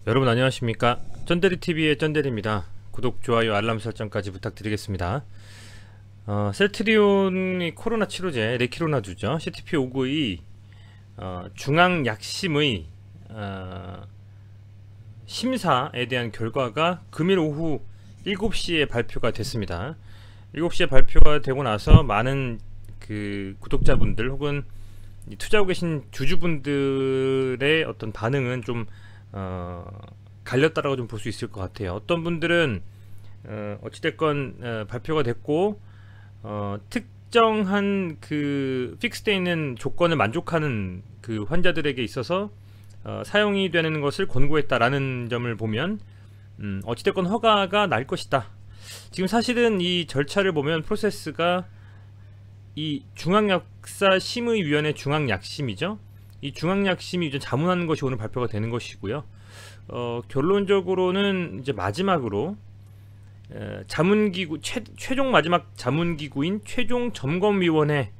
여러분 안녕하십니까? 쩐데리TV의 쩐데리입니다. 구독, 좋아요, 알람 설정까지 부탁드리겠습니다. 셀트리온이 코로나 치료제 레키로나두죠. CTP-592 중앙약심의 심사에 대한 결과가 금일 오후 7시에 발표가 됐습니다. 7시에 발표가 되고 나서 많은 그 구독자분들 혹은 투자하고 계신 주주분들의 어떤 반응은 좀 갈렸다라고 좀 볼 수 있을 것 같아요. 어떤 분들은 어찌됐건 발표가 됐고 특정한 그 픽스되어 있는 조건을 만족하는 그 환자들에게 있어서 사용이 되는 것을 권고했다라는 점을 보면 어찌됐건 허가가 날 것이다. 지금 사실은 이 절차를 보면 프로세스가 이 중앙약사심의위원회 중앙약심이죠. 이 중앙약심이 이제 자문하는 것이 오늘 발표가 되는 것이고요. 결론적으로는 이제 마지막으로 자문기구 최종 마지막 자문기구인 최종점검위원회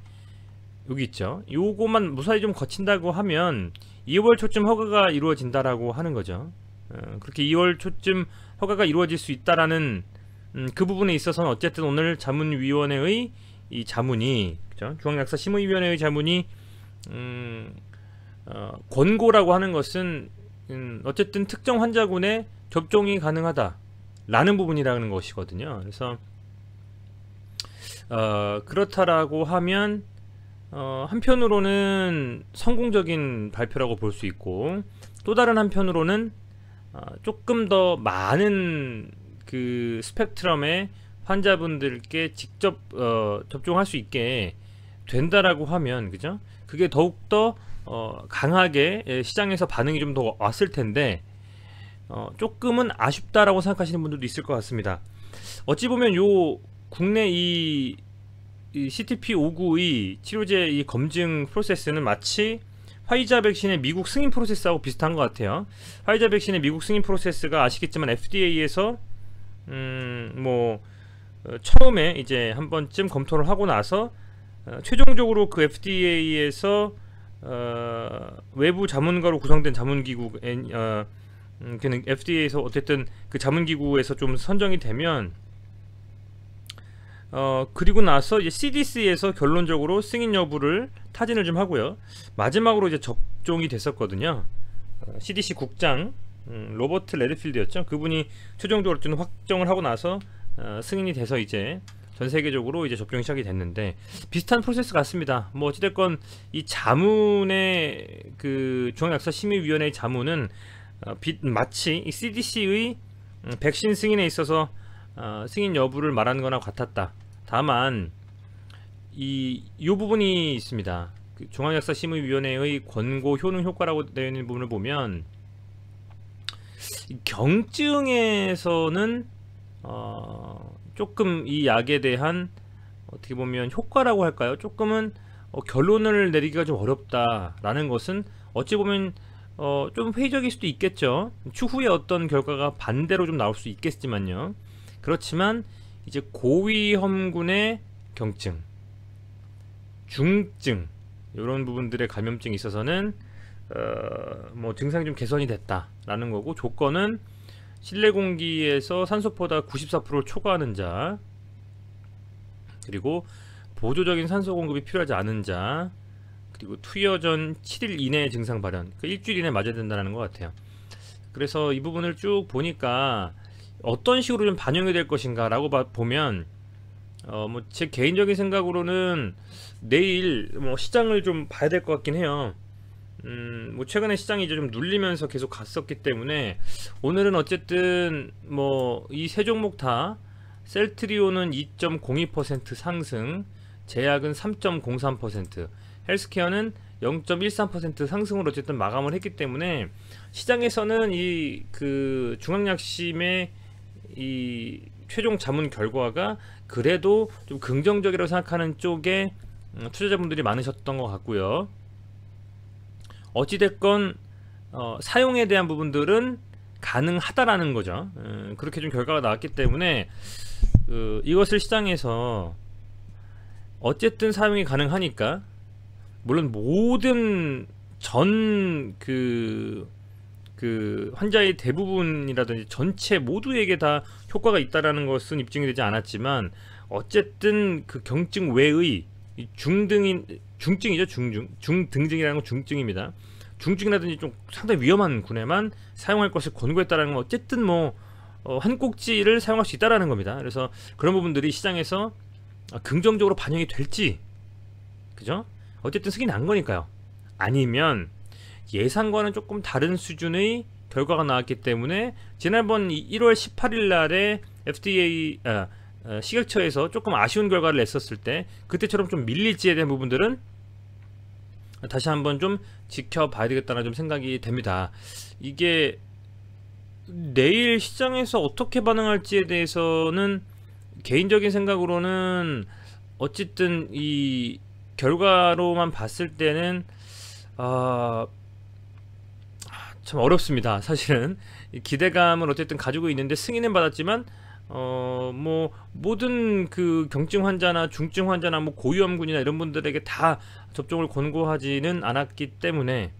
여기 있죠. 요거만 무사히 좀 거친다고 하면 2월 초쯤 허가가 이루어진다라고 하는 거죠. 그렇게 2월 초쯤 허가가 이루어질 수 있다라는 그 부분에 있어서는 어쨌든 오늘 자문위원회의 이 자문이 그죠? 중앙약사심의위원회의 자문이 권고라고 하는 것은 어쨌든 특정 환자군에 접종이 가능하다 라는 부분이라는 것이거든요. 그래서 그렇다라고 하면 한편으로는 성공적인 발표라고 볼 수 있고, 또 다른 한편으로는 조금 더 많은 그 스펙트럼의 환자분들께 직접 접종할 수 있게 된다라고 하면, 그죠? 그게 더욱더 강하게 시장에서 반응이 좀 더 왔을 텐데 조금은 아쉽다라고 생각하시는 분들도 있을 것 같습니다. 어찌 보면 요 국내 이 CTP-592 치료제 이 검증 프로세스는 마치 화이자 백신의 미국 승인 프로세스하고 비슷한 것 같아요. 화이자 백신의 미국 승인 프로세스가 아시겠지만 FDA에서 처음에 이제 한 번쯤 검토를 하고 나서 최종적으로 그 FDA에서 외부 자문가로 구성된 자문기구 그는 FDA에서 어쨌든 그 자문기구에서 좀 선정이 되면 그리고 나서 이제 CDC에서 결론적으로 승인 여부를 타진을 좀 하고요. 마지막으로 이제 접종이 됐었거든요. CDC 국장 로버트 레드필드였죠. 그분이 최종적으로 좀 확정을 하고 나서 승인이 돼서 이제 전 세계적으로 이제 접종이 시작이 됐는데 비슷한 프로세스 같습니다. 뭐 어찌됐건 이 자문의 그 중앙약사심의위원회의 자문은 마치 이 CDC의 백신 승인에 있어서 승인 여부를 말하는 거나 같았다. 다만 이 부분이 있습니다. 그 중앙약사심의위원회의 권고 효능 효과라고 되어 있는 부분을 보면 경증에서는 조금 이 약에 대한 어떻게 보면 효과라고 할까요? 조금은 결론을 내리기가 좀 어렵다라는 것은 어찌 보면 좀 회의적일 수도 있겠죠. 추후에 어떤 결과가 반대로 좀 나올 수 있겠지만요. 그렇지만 이제 고위험군의 경증, 중증 이런 부분들의 감염증이 있어서는 증상이 좀 개선이 됐다라는 거고, 조건은 실내 공기에서 산소보다 94%를 초과하는 자, 그리고 보조적인 산소 공급이 필요하지 않은 자, 그리고 투여 전 7일 이내 증상 발현, 그 일주일 이내 맞아야 된다는 것 같아요. 그래서 이 부분을 쭉 보니까 어떤 식으로 좀 반영이 될 것인가 라고 보면 제 개인적인 생각으로는 내일 시장을 좀 봐야 될 것 같긴 해요. 최근에 시장이 이제 좀 눌리면서 계속 갔었기 때문에 오늘은 어쨌든 이 세 종목 다 셀트리온은 2.02% 상승, 제약은 3.03%, 헬스케어는 0.13% 상승으로 어쨌든 마감을 했기 때문에 시장에서는 이 그 중앙약심의 이 최종 자문 결과가 그래도 좀 긍정적이라고 생각하는 쪽에 투자자분들이 많으셨던 것 같고요. 어찌됐건 사용에 대한 부분들은 가능하다라는 거죠. 그렇게 좀 결과가 나왔기 때문에 이것을 시장에서 어쨌든 사용이 가능하니까, 물론 모든 전 그 환자의 대부분이라든지 전체 모두에게 다 효과가 있다라는 것은 입증이 되지 않았지만 어쨌든 그 경증 외의 이 중증이죠. 중등증이라는 건 중증입니다. 중증이라든지 좀 상당히 위험한 군에만 사용할 것을 권고했다라는 건 어쨌든 뭐 한 꼭지를 사용할 수 있다라는 겁니다. 그래서 그런 부분들이 시장에서 긍정적으로 반영이 될지, 그죠? 어쨌든 승인이 난 거니까요. 아니면 예상과는 조금 다른 수준의 결과가 나왔기 때문에 지난번 1월 18일 날에 FDA 식약처에서 조금 아쉬운 결과를 냈었을 때 그때처럼 좀 밀릴지에 대한 부분들은 다시 한번 좀 지켜봐야 되겠다는 좀 생각이 됩니다. 이게 내일 시장에서 어떻게 반응할지에 대해서는 개인적인 생각으로는 어쨌든 이 결과로만 봤을 때는 참 어렵습니다. 사실은 기대감을 어쨌든 가지고 있는데 승인은 받았지만 뭐 모든 그 경증 환자나 중증 환자나 뭐 고위험군이나 이런 분들에게 다 접종을 권고하지는 않았기 때문에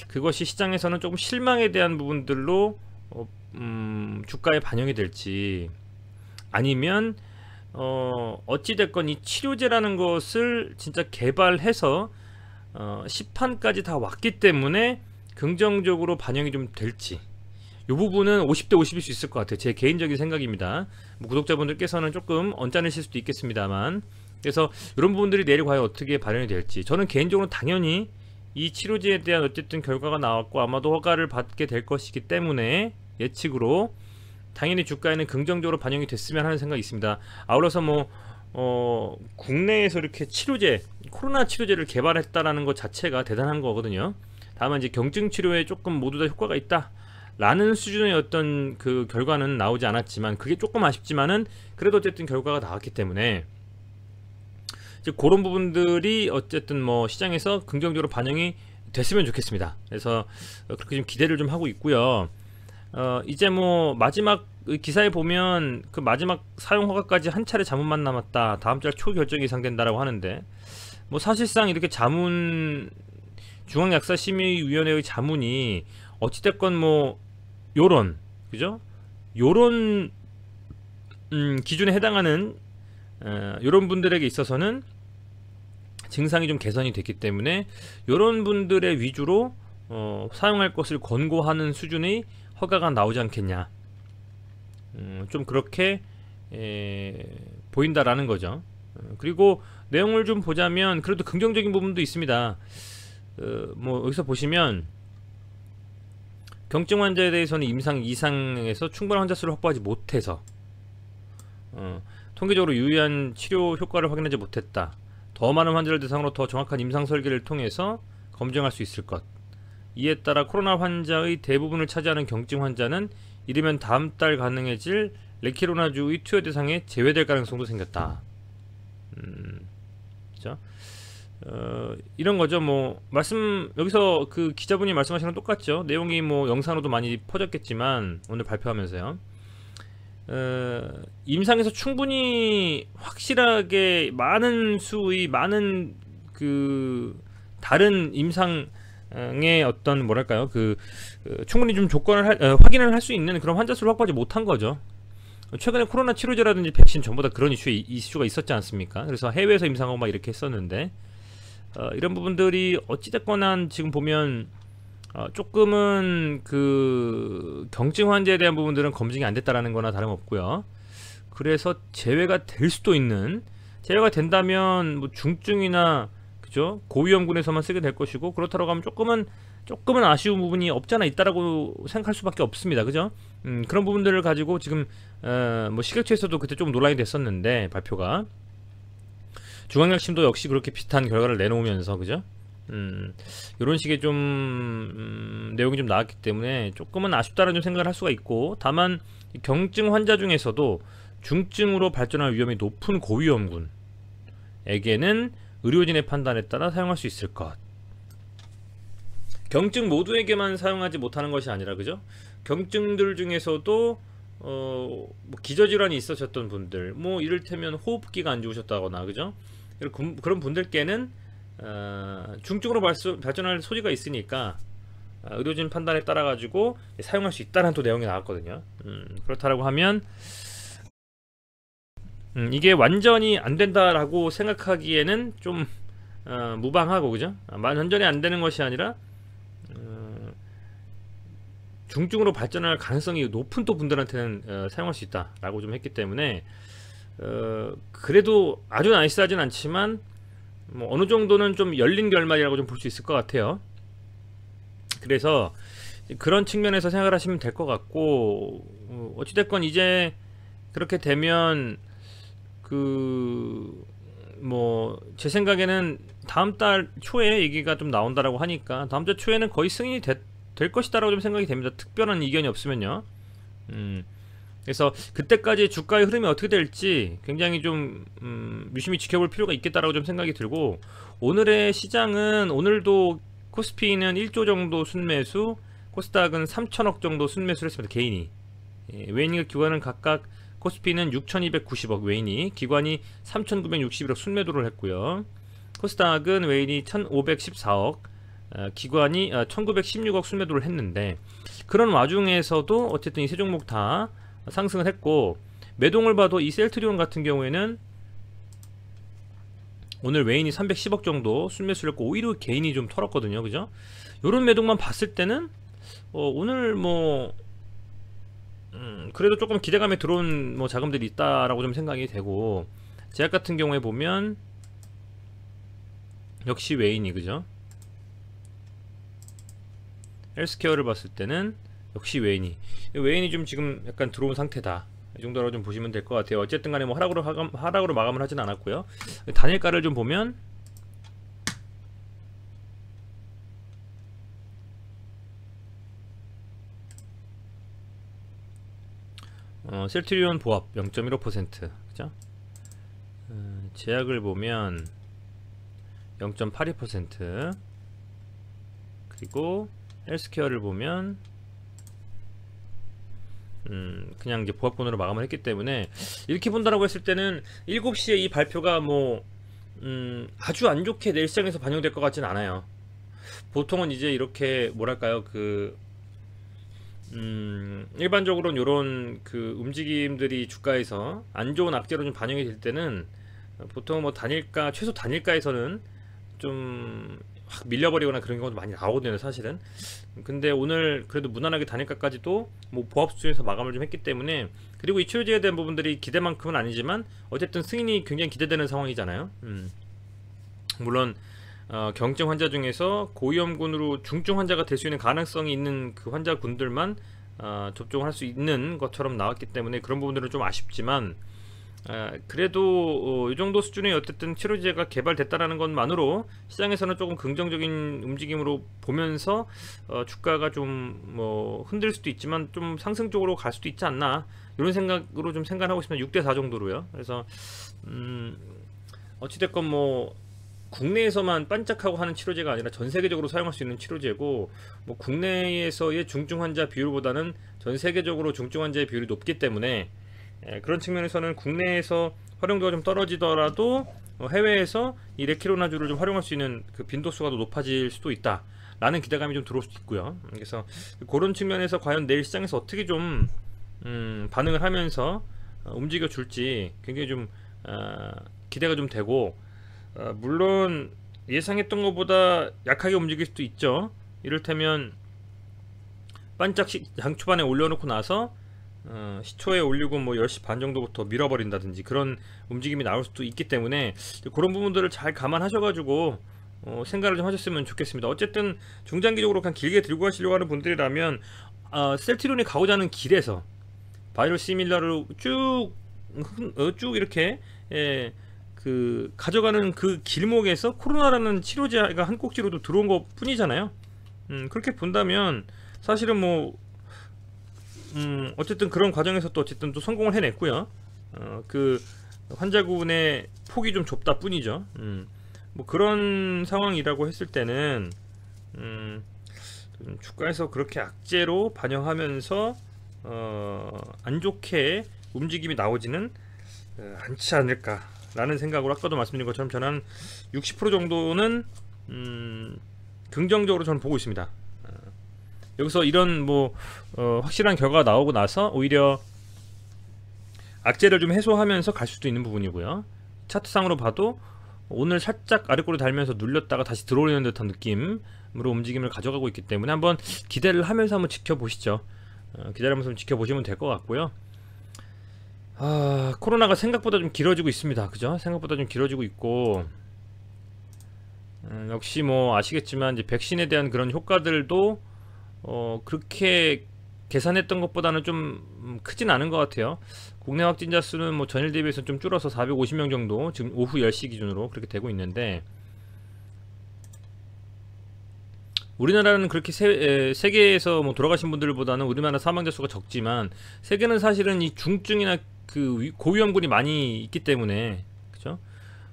그것이 시장에서는 조금 실망에 대한 부분들로 주가에 반영이 될지, 아니면 어찌됐건 이 치료제라는 것을 진짜 개발해서 시판까지 다 왔기 때문에 긍정적으로 반영이 좀 될지, 이 부분은 50대 50일 수 있을 것 같아요. 제 개인적인 생각입니다. 뭐 구독자분들께서는 조금 언짢으실 수도 있겠습니다만, 그래서 이런 부분들이 내일 과연 어떻게 반영이 될지, 저는 개인적으로 당연히 이 치료제에 대한 어쨌든 결과가 나왔고 아마도 허가를 받게 될 것이기 때문에 예측으로 당연히 주가에는 긍정적으로 반영이 됐으면 하는 생각이 있습니다. 아울러서 뭐 국내에서 이렇게 치료제, 코로나 치료제를 개발했다라는 것 자체가 대단한 거거든요. 다만 이제 경증 치료에 조금 모두 다 효과가 있다 라는 수준의 어떤 그 결과는 나오지 않았지만, 그게 조금 아쉽지만은 그래도 어쨌든 결과가 나왔기 때문에 이제 그런 부분들이 어쨌든 뭐 시장에서 긍정적으로 반영이 됐으면 좋겠습니다. 그래서 그렇게 좀 기대를 좀 하고 있고요. 이제 뭐 마지막 기사에 보면 그 마지막 사용 허가까지 한 차례 자문만 남았다, 다음 달 초 결정이 예상된다라고 하는데, 뭐 사실상 이렇게 자문, 중앙약사심의위원회의 자문이 어찌됐건 뭐 요런, 그죠? 요런 기준에 해당하는 요런 분들에게 있어서는 증상이 좀 개선이 됐기 때문에 요런 분들의 위주로 사용할 것을 권고하는 수준의 허가가 나오지 않겠냐, 좀 그렇게 보인다라는 거죠. 그리고 내용을 좀 보자면 그래도 긍정적인 부분도 있습니다. 뭐 여기서 보시면 경증 환자에 대해서는 임상 이상에서 충분한 환자 수를 확보하지 못해서 통계적으로 유의한 치료 효과를 확인하지 못했다. 더 많은 환자를 대상으로 더 정확한 임상 설계를 통해서 검증할 수 있을 것. 이에 따라 코로나 환자의 대부분을 차지하는 경증 환자는 이르면 다음 달 가능해질 레키로나주의 투여 대상에 제외될 가능성도 생겼다. 그죠? 이런 거죠. 뭐 여기서 그 기자분이 말씀하시는 건 똑같죠. 내용이 뭐 영상으로도 많이 퍼졌겠지만 오늘 발표하면서요. 임상에서 충분히 확실하게 많은 수의 많은 그 다른 임상의 어떤 뭐랄까요, 충분히 좀 조건을 확인을 할 수 있는 그런 환자 수를 확보하지 못한 거죠. 최근에 코로나 치료제라든지 백신 전부 다 그런 이슈가 있었지 않습니까? 그래서 해외에서 임상하고 막 이렇게 했었는데, 이런 부분들이 어찌됐거나 지금 보면 조금은 그 경증 환자에 대한 부분들은 검증이 안 됐다라는 거나 다름없고요. 그래서 제외가 될 수도 있는, 제외가 된다면 뭐 중증이나 그죠, 고위험군에서만 쓰게 될 것이고, 그렇다고 하면 조금은 아쉬운 부분이 없잖아 있다라고 생각할 수밖에 없습니다. 그죠? 그런 부분들을 가지고 지금 뭐 식약처에서도 그때 좀 논란이 됐었는데, 발표가 중앙약심도 역시 그렇게 비슷한 결과를 내놓으면서, 그죠? 이런 식의 좀 내용이 좀 나왔기 때문에 조금은 아쉽다는 좀 생각을 할 수가 있고, 다만 경증 환자 중에서도 중증으로 발전할 위험이 높은 고위험군에게는 의료진의 판단에 따라 사용할 수 있을 것. 경증 모두에게만 사용하지 못하는 것이 아니라, 그죠? 경증들 중에서도 뭐 기저질환이 있으셨던 분들, 뭐 이를테면 호흡기가 안 좋으셨다거나, 그죠? 그런 분들께는 중증으로 발전할 소지가 있으니까 의료진 판단에 따라 가지고 사용할 수 있다는 또 내용이 나왔거든요. 그렇다라고 하면 이게 완전히 안 된다라고 생각하기에는 좀 무방하고, 그죠? 완전히 안 되는 것이 아니라 중증으로 발전할 가능성이 높은 또 분들한테는 사용할 수 있다라고 좀 했기 때문에 그래도 아주 나이스하진 않지만 뭐 어느 정도는 좀 열린 결말이라고 좀 볼 수 있을 것 같아요. 그래서 그런 측면에서 생각을 하시면 될 것 같고, 어찌됐건 이제 그렇게 되면 뭐 제 생각에는 다음 달 초에 얘기가 좀 나온다라고 하니까 다음 달 초에는 거의 승인이 될 것이다라고 좀 생각이 됩니다. 특별한 이견이 없으면요. 그래서 그때까지 주가의 흐름이 어떻게 될지 굉장히 좀 유심히 지켜볼 필요가 있겠다라고 좀 생각이 들고, 오늘의 시장은 오늘도 코스피는 1조 정도 순매수, 코스닥은 3천억 정도 순매수를 했습니다. 개인이. 외인과 기관은 각각 코스피는 6,290억 외인이, 기관이 3,961억 순매도를 했고요. 코스닥은 외인이 1,514억, 기관이 1,916억 순매도를 했는데, 그런 와중에서도 어쨌든 이 세 종목 다 상승을 했고, 매동을 봐도 이 셀트리온 같은 경우에는 오늘 외인이 310억 정도 순매수를 했고 오히려 개인이 좀 털었거든요. 그죠? 요런 매동만 봤을 때는 오늘 뭐 그래도 조금 기대감에 들어온 뭐 자금들이 있다라고 좀 생각이 되고, 제약 같은 경우에 보면 역시 외인이, 그죠? 헬스케어를 봤을 때는 역시 외인이 좀 지금 약간 들어온 상태다, 이 정도로 좀 보시면 될 것 같아요. 어쨌든 간에 뭐 하락으로 마감을 하진 않았고요. 단일가를 좀 보면 셀트리온 보합 0.15%, 그죠? 제약을 보면 0.82%, 그리고 헬스케어를 보면 그냥 이제 보합권으로 마감을 했기 때문에, 이렇게 본다라고 했을 때는 7시에 이 발표가 뭐 아주 안 좋게 내일 시장에서 반영될 것 같진 않아요. 보통은 이제 이렇게 뭐랄까요, 일반적으로는 요런 움직임들이 주가에서 안 좋은 악재로 좀 반영이 될 때는 보통 뭐 최소 단일가에서는 좀 확 밀려버리거나 그런 경우도 많이 나오거든요, 사실은. 근데 오늘 그래도 무난하게 단일가까지도 뭐 보합 수준에서 마감을 좀 했기 때문에, 그리고 이 치료제에 대한 부분들이 기대만큼은 아니지만 어쨌든 승인이 굉장히 기대되는 상황이잖아요. 물론 경증 환자 중에서 고위험군으로 중증 환자가 될 수 있는 가능성이 있는 그 환자군들만 접종을 할 수 있는 것처럼 나왔기 때문에 그런 부분들은 좀 아쉽지만, 그래도 이 정도 수준의 어쨌든 치료제가 개발됐다라는 것만으로 시장에서는 조금 긍정적인 움직임으로 보면서 주가가 좀 뭐 흔들 수도 있지만 좀 상승 쪽으로 갈 수도 있지 않나, 이런 생각으로 좀 생각하고 있습니다. 6대4 정도로요. 그래서 어찌됐건 뭐 국내에서만 반짝하고 하는 치료제가 아니라 전 세계적으로 사용할 수 있는 치료제고, 뭐 국내에서의 중증 환자 비율보다는 전 세계적으로 중증 환자의 비율이 높기 때문에 그런 측면에서는 국내에서 활용도가 좀 떨어지더라도 해외에서 이 레키로나주를 좀 활용할 수 있는 그 빈도수가 더 높아질 수도 있다 라는 기대감이 좀 들어올 수도 있고요. 그래서 그런 측면에서 과연 내일 시장에서 어떻게 좀 반응을 하면서 움직여 줄지 굉장히 좀 기대가 좀 되고, 물론 예상했던 것보다 약하게 움직일 수도 있죠. 이를테면 반짝 장 초반에 올려놓고 나서 시초에 올리고 뭐 10시 반 정도부터 밀어버린다든지 그런 움직임이 나올 수도 있기 때문에 그런 부분들을 잘 감안하셔가지고 생각을 좀 하셨으면 좋겠습니다. 어쨌든 중장기적으로 그냥 길게 들고 가시려고 하는 분들이라면 셀트리온이 가고자 하는 길에서 바이오 시밀러로 쭉 이렇게 가져가는 그 길목에서 코로나라는 치료제가 한 꼭지로도 들어온 것 뿐이잖아요. 그렇게 본다면 사실은 뭐 어쨌든 그런 과정에서 또 어쨌든 또 성공을 해냈고요. 그 환자군의 폭이 좀 좁다 뿐이죠. 뭐 그런 상황이라고 했을 때는 주가에서 그렇게 악재로 반영하면서 안 좋게 움직임이 나오지는 않지 않을까라는 생각으로 아까도 말씀드린 것처럼 저는 한 60% 정도는 긍정적으로 저는 보고 있습니다. 여기서 이런 뭐 확실한 결과가 나오고 나서 오히려 악재를 좀 해소하면서 갈 수도 있는 부분이고요. 차트상으로 봐도 오늘 살짝 아래꼬리 달면서 눌렸다가 다시 들어오려는 듯한 느낌으로 움직임을 가져가고 있기 때문에 한번 기대를 하면서 한번 지켜보시죠. 기다리면서 지켜보시면 될 것 같고요. 코로나가 생각보다 좀 길어지고 있습니다. 그죠? 생각보다 좀 길어지고 있고, 역시 뭐 아시겠지만 이제 백신에 대한 그런 효과들도 그렇게 계산했던 것보다는 좀 크진 않은 것 같아요. 국내 확진자 수는 뭐 전일 대비해서 좀 줄어서 450명 정도 지금 오후 10시 기준으로 그렇게 되고 있는데, 우리나라는 그렇게 세계에서 뭐 돌아가신 분들보다는 우리나라 사망자 수가 적지만 세계는 사실은 이 중증이나 그 고위험군이 많이 있기 때문에, 그죠?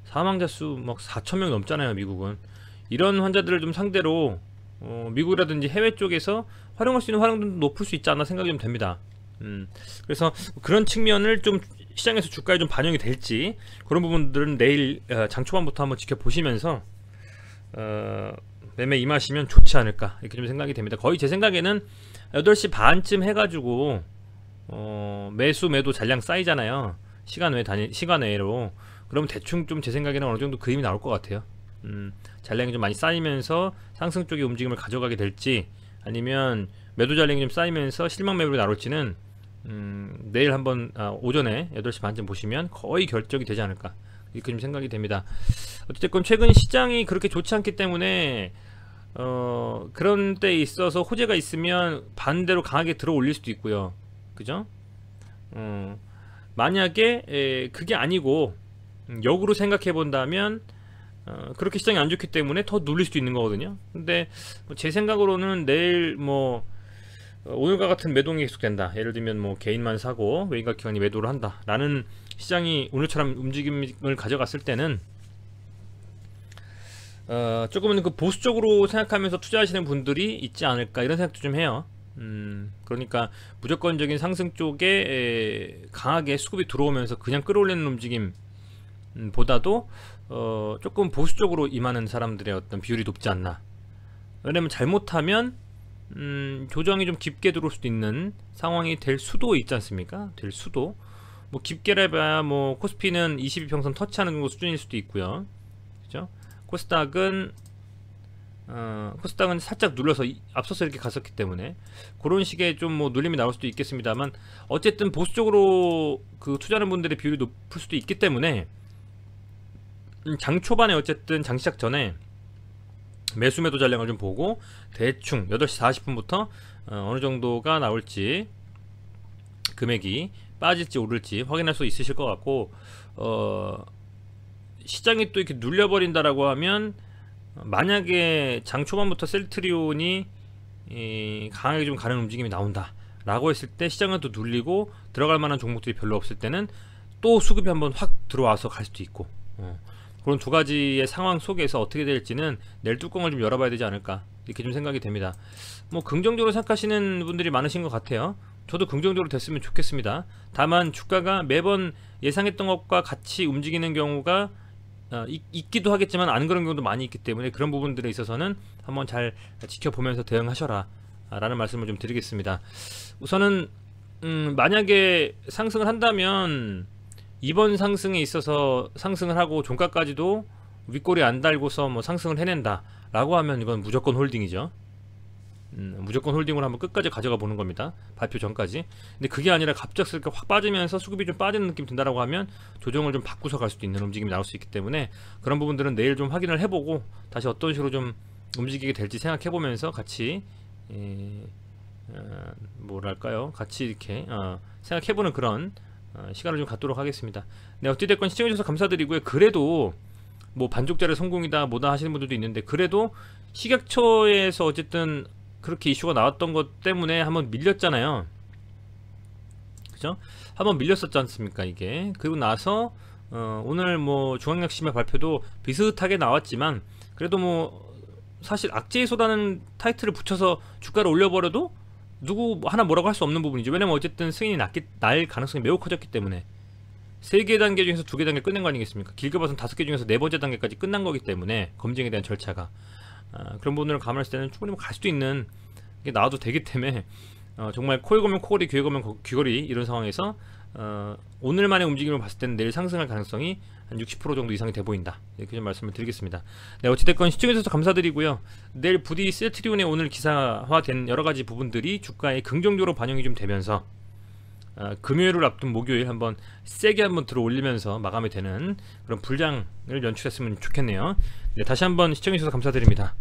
사망자 수 막 4,000명 넘잖아요, 미국은. 이런 환자들을 좀 상대로 미국이라든지 해외 쪽에서 활용할 수 있는 활용도도 높을 수 있지 않나 생각이 좀 됩니다. 그래서 그런 측면을 좀 시장에서 주가에 좀 반영이 될지, 그런 부분들은 내일 장 초반부터 한번 지켜보시면서 매매 임하시면 좋지 않을까, 이렇게 좀 생각이 됩니다. 거의 제 생각에는 8시 반쯤 해가지고 매수 매도 잔량 쌓이잖아요. 시간 외로. 그러면 대충 좀 제 생각에는 어느 정도 그림이 나올 것 같아요. 잔량이 좀 많이 쌓이면서 상승 쪽의 움직임을 가져가게 될지, 아니면 매도 잔량이 좀 쌓이면서 실망 매물이 나올지는 내일 한번 오전에 8시 반쯤 보시면 거의 결정이 되지 않을까, 이렇게 좀 생각이 됩니다. 어쨌든 최근 시장이 그렇게 좋지 않기 때문에 그런 때 있어서 호재가 있으면 반대로 강하게 들어 올릴 수도 있고요. 그죠? 만약에 그게 아니고 역으로 생각해 본다면 그렇게 시장이 안 좋기 때문에 더 눌릴 수도 있는 거거든요. 근데 제 생각으로는 내일 뭐 오늘과 같은 매동이 계속된다, 예를 들면 뭐 개인만 사고 외인과 기관이 매도를 한다 라는 시장이 오늘처럼 움직임을 가져갔을 때는 조금은 그 보수적으로 생각하면서 투자하시는 분들이 있지 않을까, 이런 생각도 좀 해요. 그러니까 무조건적인 상승 쪽에 강하게 수급이 들어오면서 그냥 끌어올리는 움직임 보다도 조금 보수적으로 임하는 사람들의 어떤 비율이 높지 않나. 왜냐면 잘못하면 조정이 좀 깊게 들어올 수도 있는 상황이 될 수도 있지 않습니까? 될 수도. 뭐 깊게라봐야 뭐 코스피는 22평선 터치하는 정도 수준일 수도 있고요. 그죠? 코스닥은 살짝 눌러서 앞서서 이렇게 갔었기 때문에 그런 식의 좀 뭐 눌림이 나올 수도 있겠습니다만, 어쨌든 보수적으로 그 투자하는 분들의 비율이 높을 수도 있기 때문에 장 초반에 어쨌든 장 시작 전에 매수 매도 잔량을 좀 보고 대충 8시 40분부터 어느 정도가 나올지, 금액이 빠질지 오를지 확인할 수 있으실 것 같고, 시장이 또 이렇게 눌려버린다라고 하면, 만약에 장 초반부터 셀트리온이 강하게 좀 가는 움직임이 나온다 라고 했을 때, 시장은 또 눌리고 들어갈 만한 종목들이 별로 없을 때는 또 수급이 한번 확 들어와서 갈 수도 있고, 그런 두 가지의 상황 속에서 어떻게 될지는 내일 뚜껑을 좀 열어봐야 되지 않을까, 이렇게 좀 생각이 됩니다. 뭐 긍정적으로 생각하시는 분들이 많으신 것 같아요. 저도 긍정적으로 됐으면 좋겠습니다. 다만 주가가 매번 예상했던 것과 같이 움직이는 경우가 있기도 하겠지만 안 그런 경우도 많이 있기 때문에, 그런 부분들에 있어서는 한번 잘 지켜보면서 대응하셔라 라는 말씀을 좀 드리겠습니다. 우선은 만약에 상승을 한다면 이번 상승에 있어서 상승을 하고 종가까지도 윗꼬리 안 달고서 뭐 상승을 해낸다 라고 하면 이건 무조건 홀딩이죠. 무조건 홀딩으로 한번 끝까지 가져가 보는 겁니다, 발표 전까지. 근데 그게 아니라 갑작스럽게 확 빠지면서 수급이 좀 빠지는 느낌이 든다라고 하면 조정을 좀 바꾸서 갈 수도 있는 움직임이 나올 수 있기 때문에, 그런 부분들은 내일 좀 확인을 해보고 다시 어떤 식으로 좀 움직이게 될지 생각해보면서 같이 뭐랄까요, 같이 이렇게 생각해보는 그런 시간을 좀 갖도록 하겠습니다. 네, 어찌됐건 시청해주셔서 감사드리고요. 그래도 뭐 반쪽짜리 성공이다 뭐다 하시는 분들도 있는데, 그래도 식약처에서 어쨌든 그렇게 이슈가 나왔던 것 때문에 한번 밀렸잖아요. 그죠? 한번 밀렸었지 않습니까, 이게. 그리고 나서 오늘 뭐 중앙약심의 발표도 비슷하게 나왔지만, 그래도 뭐 사실 악재해소라는 타이틀을 붙여서 주가를 올려버려도 누구 하나 뭐라고 할 수 없는 부분이죠. 왜냐면 어쨌든 승인이 날 가능성이 매우 커졌기 때문에. 3개 단계 중에서 2개 단계 끝낸 거 아니겠습니까? 길게 봐서는 5개 중에서 4번째 단계까지 끝난 거기 때문에, 검증에 대한 절차가 그런 부분을 감안했을 때는 충분히 갈 수도 있는 이게 나와도 되기 때문에 정말 코에 걸면 코걸이, 귀에 걸면 귀걸이 이런 상황에서 오늘만의 움직임을 봤을 때는 내일 상승할 가능성이 한 60% 정도 이상이 돼 보인다, 이렇게 좀 말씀을 드리겠습니다. 네, 어찌됐건 시청해주셔서 감사드리고요. 내일 부디 셀트리온의 오늘 기사화된 여러가지 부분들이 주가에 긍정적으로 반영이 좀 되면서 금요일을 앞둔 목요일 한번 세게 한번 들어 올리면서 마감이 되는 그런 불장을 연출했으면 좋겠네요. 네, 다시 한번 시청해주셔서 감사드립니다.